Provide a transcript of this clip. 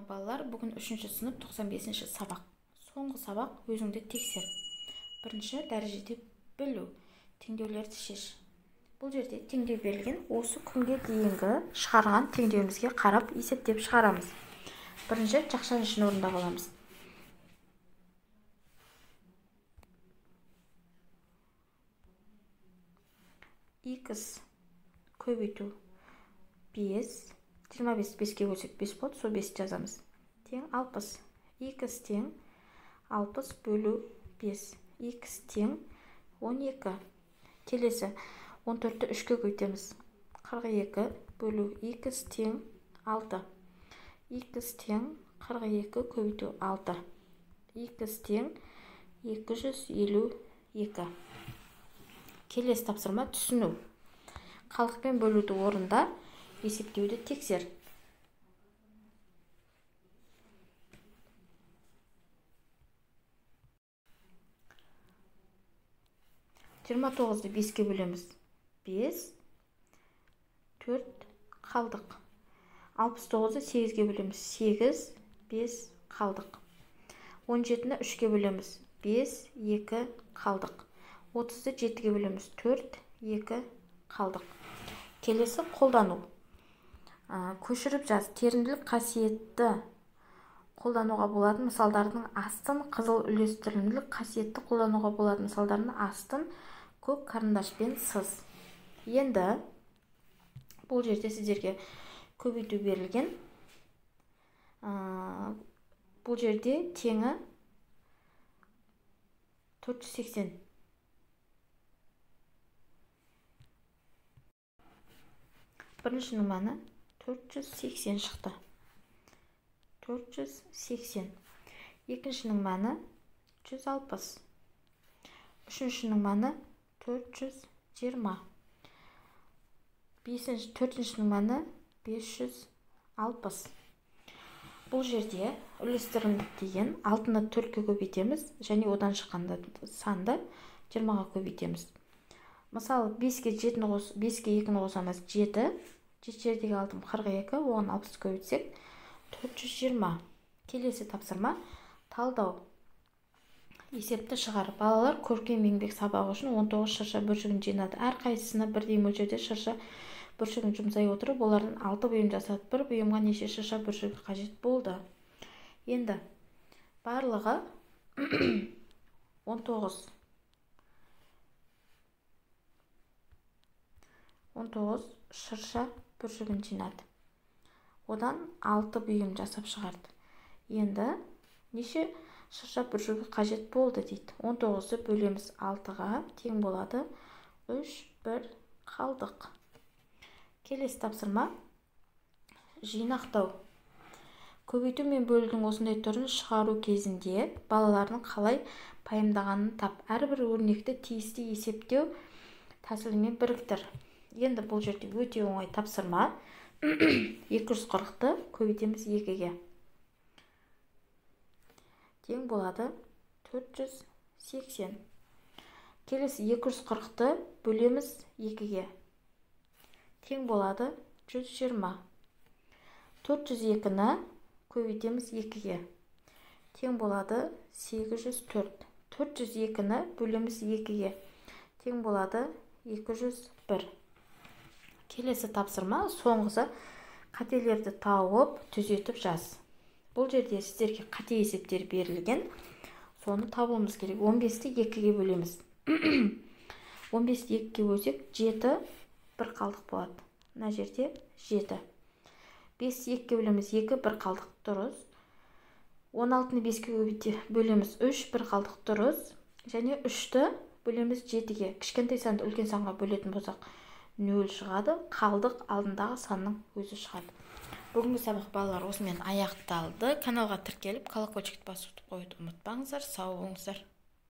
Балалар, бүгін 3-ші сынып 95-ші сабақ. Соңғы сабақ өзіңді тексер. Бірінші дәрежеде білу. Теңдеулерді шеш. Бұл жерде теңдеу берілген. Осы күнге дейінгі шығарған теңдеуімізге қарап есептеп шығарамыз. Бірінші жақшан үшін орындап аламыз. X көбейту 5. 25 5-ке бөлсек 5 болады, сол 5 жазамыз. Тең 60. X тең 60 бөлу 5. X тең 12. Келесі 14-ті 3-ке көйтеміз. 42 бөлу X тең 6. X тең 42 көбейту 6. X тең 252. Келесі тапсырма түсіну. Қалдықпен бөлуді орында, есептеуді тексер. 29-ды 5-ке бөлеміз. 5, 4 қалдық. 69-ды 8-ге бөлеміз. 8, 5 қалдық. 17-ні 3-ке бөлеміз. 5, 2 қалдық. 30-ды 7-ге бөлеміз. 4, 2 қалдық. Келесі қолдану. Көшіріп жаз. Терімділік қасиетті қолдануға болатын мысалдардың астын қызыл үлестірімділік қасиетті қолдануға болатын мысалдардың астын көк карандашпен сыз. Енді бұл жерде сіздерге көбейту берілген. Бұл жерде теңі 480. Біріншінің мәні 480 шықты. 480. Екіншінің мәні 160. Үшіншінің мәні 420. Төртіншінің мәні 560. Бұл жерде үлестірімдік деген 6-ны 4-ке көбейтеміз, және одан шыққанда санды 20-ға көбейтеміз. Мысалы, 5-ке 2-ні қосамыз 7, жердегі 6-ым 42, оған 60 көбейтсек 420. Келесі тапсырма талдау. Есепті шығар. Балалар көркем еңбек сабағы үшін 19 шырша бүршігін жинады. Әрқайсысына бірдей мөлшерде шырша бүршігін жұмсай отырып, олардан 6 бұйым жасады. Бір бұйымға неше шырша бүршігі қажет болды? Енді барлығы 19 шырша бүршігін жинады. Одан 6 бұйым жасап шығарды. Енді неше шырша бүршігі қажет болды дейді. 19-ды бөлеміз 6-ға, тең болады 3, 1 қалдық. Келесі тапсырма жинақтау. Көбейту мен бөлудің осындай түрін шығару кезінде балалардың қалай пайымдағанын тап. Әрбір өрнекті тиісті есептеу тәсілімен біріктір. Енді бұл жерде өте оңай тапсырма. 240-ты көбейтеміз 2-ге. Тең болады 480. Келесі 240-ты бөлеміз 2-ге. Тең болады 120. 402-ні көбейтеміз 2-ге. Тең болады 804. 402-ні бөлеміз 2-ге. Тең болады 201. Келесі тапсырма соңғысы қателерді тауып, түзетіп жаз. Бұл жерде сіздерге қате есептер берілген. Соны табуымыз керек. 15-ті 2-ге бөлеміз. 15-ті 2-ге бөлсек 7 бір қалдық болады. Мына жерде 7. 5-ті 2-ге бөлеміз 2 бір қалдық дұрыс. 16-ны 5-ге бөлеміз 3 бір қалдық дұрыс. Және 3-ті бөлеміз 7-ге. Кішкентай санды үлкен санға бөлетін болсақ 0 шығады. Қалдық алдындағы санның өзі шығады. Бүгінгі сабақ балалар осымен аяқталды. Каналға тіркеліп, колокольчикті басып қойуды ұмытпаңыздар. Сау болыңыздар.